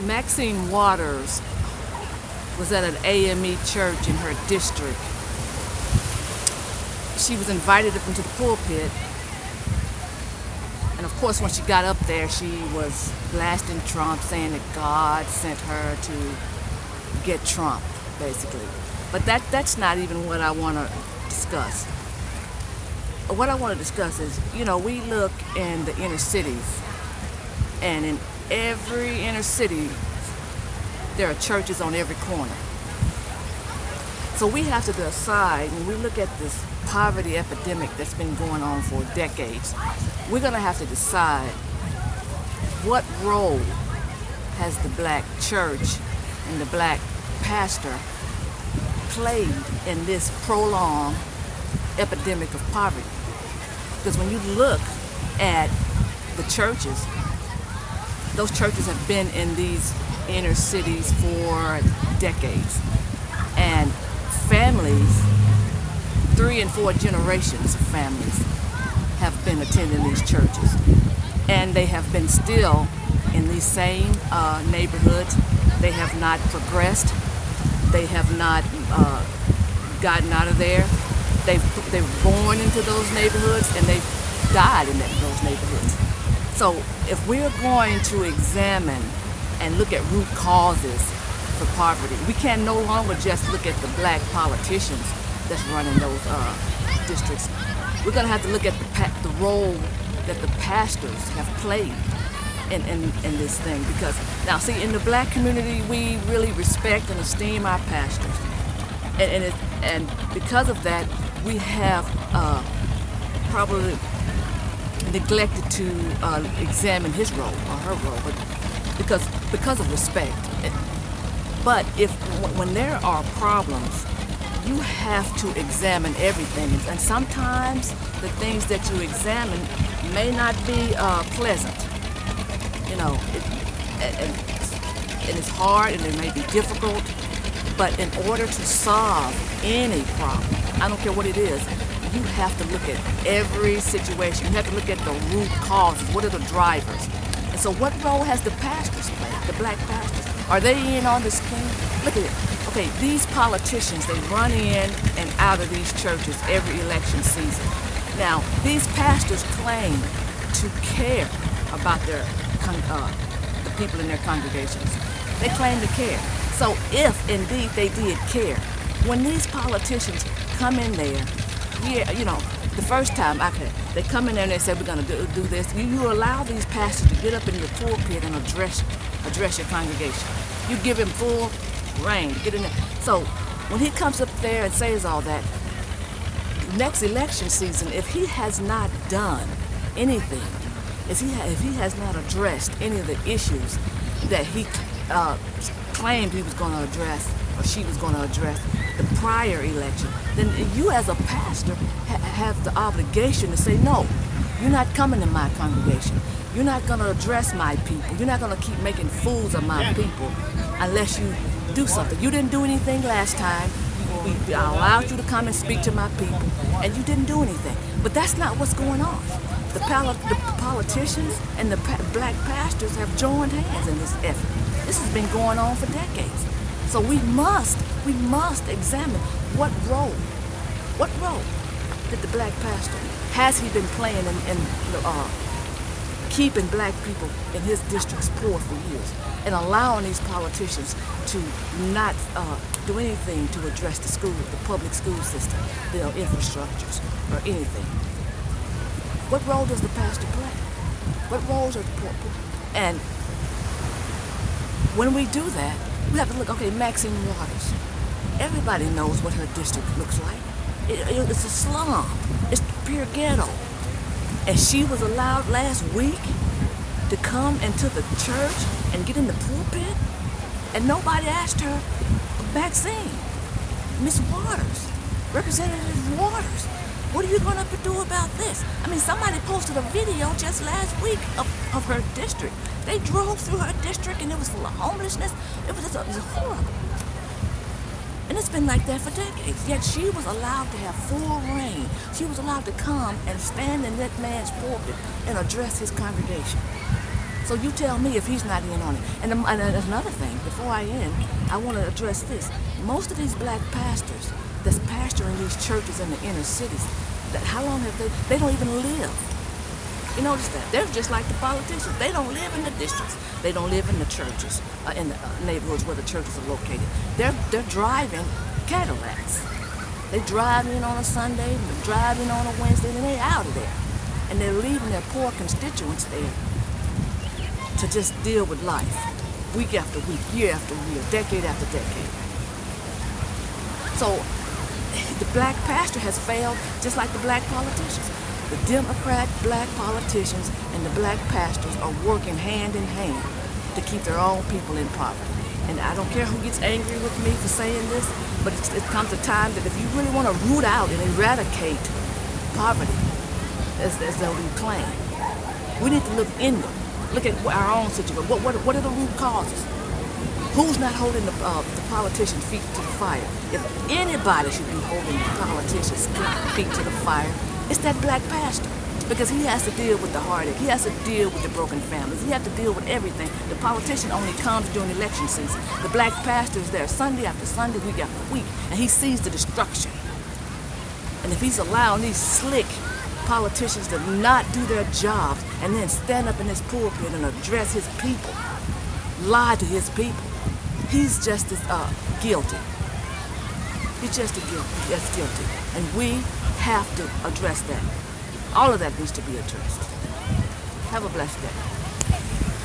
Maxine Waters was at an AME church in her district. She was invited up into the pulpit, and of course when she got up there she was blasting Trump, saying that God sent her to get Trump, basically. But that's not even what I want to discuss. What I want to discuss is, we look in the inner cities, and in every inner city there are churches on every corner. So we have to decide, when we look at this poverty epidemic that's been going on for decades, we're going to have to decide what role has the black church and the black pastor played in this prolonged epidemic of poverty. Because when you look at the churches, those churches have been in these inner cities for decades. And families, 3 and 4 generations of families have been attending these churches. And they have been still in these same neighborhoods. They have not progressed. They have not gotten out of there. They've born into those neighborhoods, and they've died in those neighborhoods. So if we're going to examine and look at root causes for poverty, we can no longer just look at the black politicians that's running those districts. We're going to have to look at the role that the pastors have played in this thing. Because now, see, in the black community, we really respect and esteem our pastors, and because of that, we have probably neglected to examine his role or her role, but because of respect. But when there are problems, you have to examine everything, and sometimes the things that you examine may not be pleasant. And it's hard, and it may be difficult. But in order to solve any problem, I don't care what it is, you have to look at every situation. You have to look at the root causes. What are the drivers? And so what role has the pastors played, the black pastors? Are they in on this thing? Look at it. Okay, these politicians, they run in and out of these churches every election season. Now, these pastors claim to care about the people in their congregations. They claim to care. So if indeed they did care, when these politicians come in there, the first time they come in there and they say, we're going to do this, you allow these pastors to get up in your pulpit and address your congregation. You give him full reign to get in there. So when he comes up there and says all that, next election season, if he has not done anything, if he has not addressed any of the issues that he claimed he was going to address, or she was going to address the prior election, then you as a pastor have the obligation to say, no, you're not coming to my congregation. You're not going to address my people. You're not going to keep making fools of my people unless you do something. You didn't do anything last time. I allowed you to come and speak to my people, and you didn't do anything. But that's not what's going on. The politicians and the black pastors have joined hands in this effort. This has been going on for decades. So we must examine what role did the black pastor, has he been playing in keeping black people in his districts poor for years, and allowing these politicians to not do anything to address the public school system, their infrastructures, or anything. What role does the pastor play? What roles are the poor? And when we do that, we have to look, okay, Maxine Waters. Everybody knows what her district looks like. It's a slum. It's pure ghetto. And she was allowed last week to come into the church and get in the pulpit, and nobody asked her, Maxine, Miss Waters, Representative Waters, what are you going to do about this? I mean, somebody posted a video just last week of her district. They drove through her district, and it was full of homelessness. It was horrible. And it's been like that for decades. Yet she was allowed to have full reign. She was allowed to come and stand in that man's pulpit and address his congregation. So you tell me if he's not in on it. And another thing, before I end, I want to address this. Most of these black pastors that's pastoring these churches in the inner cities, how long have they don't even live. You notice that? They're just like the politicians. They don't live in the districts. They don't live in the churches, in the neighborhoods where the churches are located. They're driving Cadillacs. They drive in on a Sunday, they drive in on a Wednesday, and they're out of there. And they're leaving their poor constituents there to just deal with life, week after week, year after year, decade after decade. So the black pastor has failed just like the black politicians. The Democrat black politicians and the black pastors are working hand in hand to keep their own people in poverty. And I don't care who gets angry with me for saying this, but it comes a time that if you really want to root out and eradicate poverty, as though we claim, we need to look inward. Look at our own situation. What are the root causes? Who's not holding the politicians' feet to the fire? If anybody should be holding the politicians' feet to the fire, it's that black pastor. Because he has to deal with the heartache. He has to deal with the broken families. He has to deal with everything. The politician only comes during election season. The black pastor is there Sunday after Sunday, week after week, and he sees the destruction. And if he's allowing these slick politicians to not do their jobs and then stand up in his pulpit and address his people, lie to his people, he's just as guilty. He's just as guilty. And we have to address that. All of that needs to be addressed. Have a blessed day.